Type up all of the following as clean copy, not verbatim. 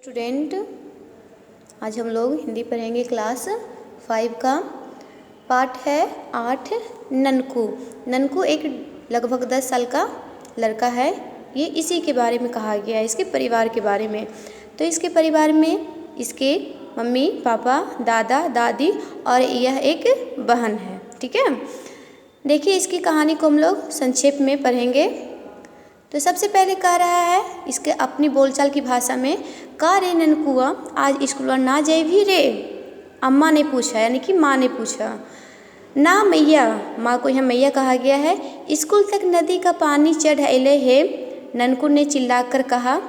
Student, आज हम लोग हिंदी पढ़ेंगे। क्लास 5 का पाठ है 8 ननकू। ननकू एक लगभग 10 साल का लड़का है। ये इसी के बारे में कहा गया है, इसके परिवार के बारे में। तो इसके परिवार में इसके मम्मी पापा, दादा दादी और यह एक बहन है। ठीक है, देखिए इसकी कहानी को हम लोग संक्षेप में पढ़ेंगे। तो सबसे पहले कह रहा है इसके अपनी बोलचाल की भाषा में, का रे ननकुआ आज स्कूल ना जाए भी रे। अम्मा ने पूछा, यानी कि माँ ने पूछा। ना मैया, माँ को यहाँ मैया कहा गया है। स्कूल तक नदी का पानी चढ़ अले है, ननकू ने चिल्लाकर कहा।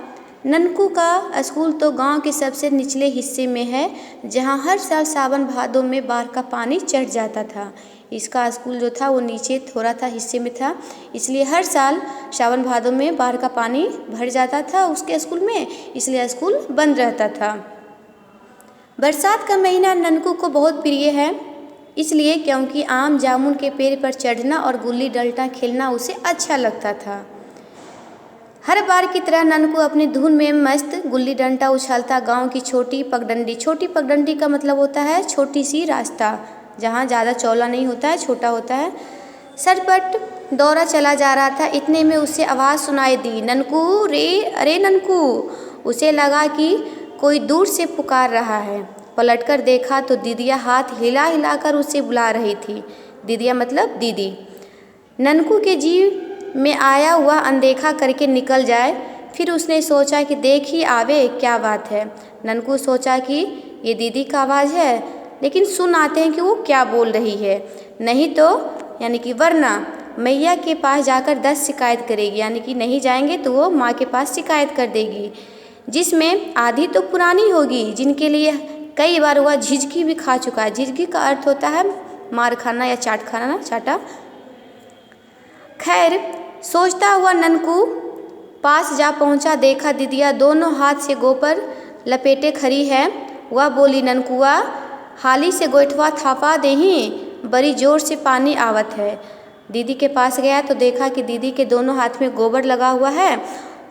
ननकू का स्कूल तो गांव के सबसे निचले हिस्से में है, जहां हर साल सावन भादों में बाढ़ का पानी चढ़ जाता था। इसका स्कूल जो था वो नीचे थोड़ा था हिस्से में था, इसलिए हर साल सावन भादों में बाढ़ का पानी भर जाता था उसके स्कूल में, इसलिए स्कूल बंद रहता था। बरसात का महीना ननकू को बहुत प्रिय है, इसलिए क्योंकि आम जामुन के पेड़ पर चढ़ना और गुल्ली डंडा खेलना उसे अच्छा लगता था। हर बार की तरह ननकू अपनी धुन में मस्त गुल्ली डंडा उछालता गांव की छोटी पगडंडी। छोटी पगडंडी का मतलब होता है छोटी सी रास्ता, जहां ज़्यादा चौड़ा नहीं होता है, छोटा होता है। सरपट दौरा चला जा रहा था, इतने में उसे आवाज़ सुनाई दी, ननकू रे, अरे ननकू। उसे लगा कि कोई दूर से पुकार रहा है। पलटकर देखा तो दीदिया हाथ हिला हिलाकर उसे बुला रही थी। दीदिया मतलब दीदी। ननकू के जीव में आया हुआ अनदेखा करके निकल जाए। फिर उसने सोचा कि देख ही आवे क्या बात है। ननकू सोचा कि ये दीदी का आवाज़ है, लेकिन सुन आते हैं कि वो क्या बोल रही है, नहीं तो यानी कि वरना मैया के पास जाकर 10 शिकायत करेगी, यानी कि नहीं जाएंगे तो वो माँ के पास शिकायत कर देगी, जिसमें आधी तो पुरानी होगी, जिनके लिए कई बार वह झिझकी भी खा चुका है। झिझकी का अर्थ होता है मार खाना या चाट खाना, ना चाटा। खैर, सोचता हुआ ननकू पास जा पहुंचा, देखा दीदिया दोनों हाथ से गोबर लपेटे खड़ी है। वह बोली, ननकुआ हाली से गोइठवा थापा देही, बड़ी जोर से पानी आवत है। दीदी के पास गया तो देखा कि दीदी के दोनों हाथ में गोबर लगा हुआ है।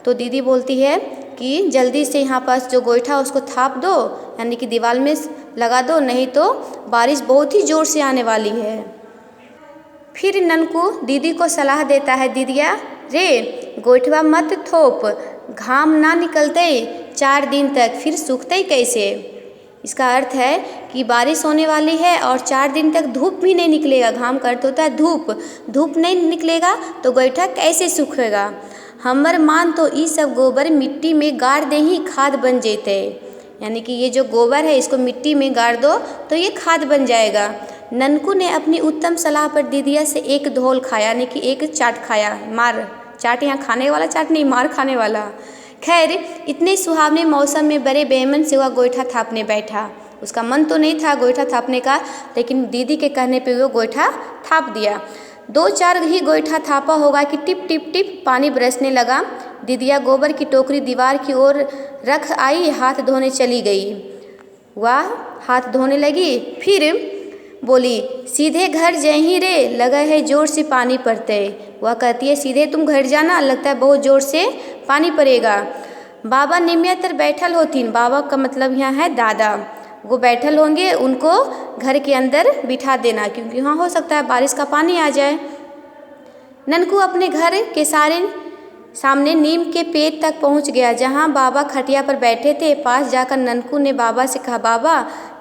तो दीदी बोलती है कि जल्दी से यहाँ पास जो गोइठा उसको थाप दो, यानी कि दीवार में लगा दो, नहीं तो बारिश बहुत ही जोर से आने वाली है। फिर ननकू दीदी को सलाह देता है, दीदिया रे गोइठवा मत थोप, घाम ना निकलते 4 दिन तक, फिर सूखते कैसे। इसका अर्थ है कि बारिश होने वाली है और 4 दिन तक धूप भी नहीं निकलेगा। घाम का अर्थ होता है धूप, धूप नहीं निकलेगा तो गोइठा कैसे सूखेगा। हमर मान तो ई सब गोबर मिट्टी में गाड़ दे ही खाद बन जेते, यानी कि ये जो गोबर है इसको मिट्टी में गाड़ दो तो ये खाद बन जाएगा। ननकू ने अपनी उत्तम सलाह पर दीदिया से एक धोल खाया, यानी कि एक चाट खाया। मार चाट, यहाँ खाने वाला चाट नहीं, मार खाने वाला। खैर, इतने सुहावने मौसम में बड़े बेमन से वह गोइठा थापने बैठा। उसका मन तो नहीं था गोइठा थापने का, लेकिन दीदी के कहने पे वो गोइठा थाप दिया। 2-4 ही गोइठा थापा होगा कि टिप टिप टिप पानी बरसने लगा। दीदिया गोबर की टोकरी दीवार की ओर रख आई, हाथ धोने चली गई। वह हाथ धोने लगी, फिर बोली, सीधे घर जही रे, लगा है जोर से पानी पड़ते। वह कहती है, सीधे तुम घर जाना, लगता है बहुत जोर से पानी पड़ेगा। बाबा निमिया तर बैठल होतीन, बाबा का मतलब यहाँ है दादा, वो बैठल होंगे, उनको घर के अंदर बिठा देना, क्योंकि वहाँ हो सकता है बारिश का पानी आ जाए। ननकू अपने घर के सामने नीम के पेड़ तक पहुंच गया, जहां बाबा खटिया पर बैठे थे। पास जाकर ननकू ने बाबा से कहा, बाबा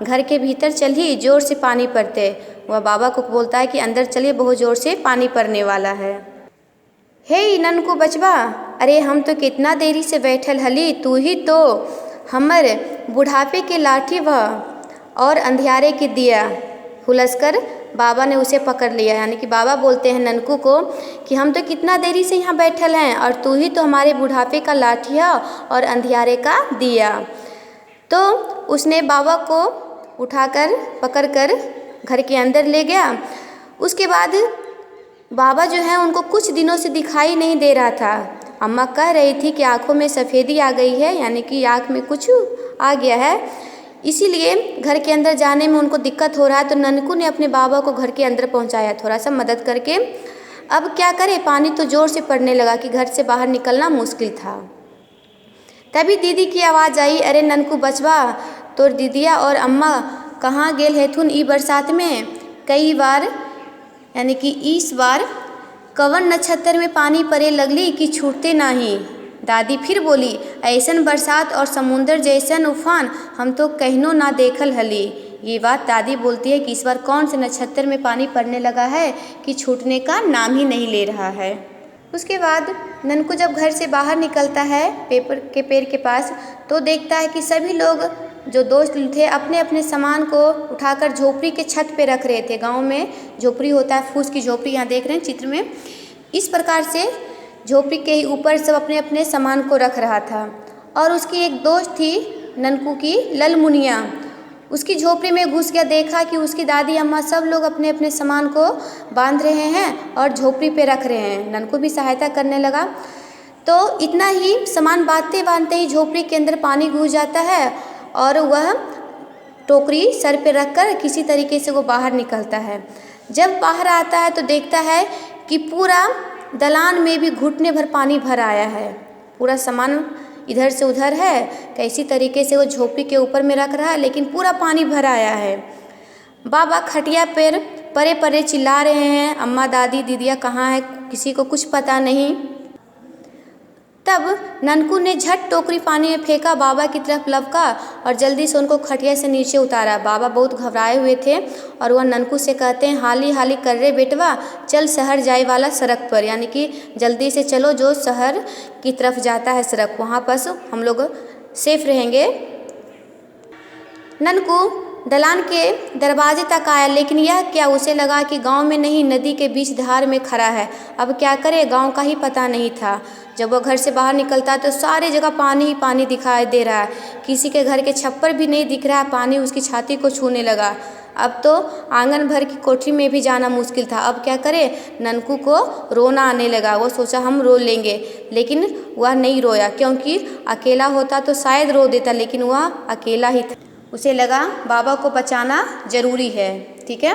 घर के भीतर चलिए, जोर से पानी पड़ते। वह बाबा को बोलता है कि अंदर चलिए, बहुत जोर से पानी पड़ने वाला है। हे ननकू बचवा, अरे हम तो कितना देरी से बैठल हली, तू ही तो हमर बुढ़ापे के लाठी वह और अंधियारे के दिया। हुलसकर बाबा ने उसे पकड़ लिया, यानी कि बाबा बोलते हैं ननकू को कि हम तो कितना देरी से यहाँ बैठल हैं और तू ही तो हमारे बुढ़ापे का लाठिया और अंधियारे का दिया। तो उसने बाबा को उठाकर पकड़कर घर के अंदर ले गया। उसके बाद बाबा जो है उनको कुछ दिनों से दिखाई नहीं दे रहा था। अम्मा कह रही थी कि आँखों में सफ़ेदी आ गई है, यानी कि आँख में कुछ आ गया है, इसीलिए घर के अंदर जाने में उनको दिक्कत हो रहा है। तो ननकू ने अपने बाबा को घर के अंदर पहुंचाया, थोड़ा सा मदद करके। अब क्या करे, पानी तो ज़ोर से पड़ने लगा कि घर से बाहर निकलना मुश्किल था। तभी दीदी की आवाज़ आई, अरे ननकू बचवा, तोर दीदिया और अम्मा कहाँ गेल हेथुन ई बरसात में। कई बार यानी कि इस बार कवन नक्षत्र में पानी पड़े लगली कि छूटते नहीं। दादी फिर बोली, ऐसन बरसात और समुंदर जैसन उफान हम तो कहिनो ना देखल हली। ये बात दादी बोलती है कि इस बार कौन से नक्षत्र में पानी पड़ने लगा है कि छूटने का नाम ही नहीं ले रहा है। उसके बाद ननकू जब घर से बाहर निकलता है पेपर के पेड़ के पास, तो देखता है कि सभी लोग जो दोस्त थे अपने अपने सामान को उठाकर झोपड़ी के छत पे रख रहे थे। गांव में झोपड़ी होता है, फूस की झोपड़ी, यहाँ देख रहे हैं चित्र में। इस प्रकार से झोपड़ी के ही ऊपर सब अपने अपने सामान को रख रहा था। और उसकी एक दोस्त थी ननकू की, ललमुनिया, उसकी झोपड़ी में घुस गया, देखा कि उसकी दादी अम्मा सब लोग अपने अपने सामान को बांध रहे हैं और झोपड़ी पे रख रहे हैं। ननकू भी सहायता करने लगा। तो इतना ही सामान बांधते बांधते ही झोपड़ी के अंदर पानी घुस जाता है और वह टोकरी सर पे रखकर किसी तरीके से वो बाहर निकलता है। जब बाहर आता है तो देखता है कि पूरा दलान में भी घुटने भर पानी भर आया है। पूरा सामान इधर से उधर है, कैसी तरीके से वो झोपड़ी के ऊपर में रख रहा है, लेकिन पूरा पानी भर आया है। बाबा खटिया पर परे परे चिल्ला रहे हैं, अम्मा दादी दीदिया कहाँ है, किसी को कुछ पता नहीं। तब ननकू ने झट टोकरी पानी में फेंका, बाबा की तरफ लपका और जल्दी से उनको खटिया से नीचे उतारा। बाबा बहुत घबराए हुए थे और वह ननकू से कहते हैं, हाली हाली कर रे बेटवा, चल शहर जाए वाला सड़क पर, यानी कि जल्दी से चलो जो शहर की तरफ जाता है सड़क, वहाँ पर हम लोग सेफ रहेंगे। ननकू दलान के दरवाजे तक आया, लेकिन यह क्या, उसे लगा कि गांव में नहीं नदी के बीच धार में खड़ा है। अब क्या करे, गांव का ही पता नहीं था। जब वह घर से बाहर निकलता है तो सारी जगह पानी ही पानी दिखाई दे रहा है, किसी के घर के छप्पर भी नहीं दिख रहा है, पानी उसकी छाती को छूने लगा। अब तो आंगन भर की कोठरी में भी जाना मुश्किल था। अब क्या करे, ननकू को रोना आने लगा। वो सोचा हम रो लेंगे, लेकिन वह नहीं रोया, क्योंकि अकेला होता तो शायद रो देता, लेकिन वह अकेला ही था। उसे लगा बाबा को बचाना जरूरी है। ठीक है।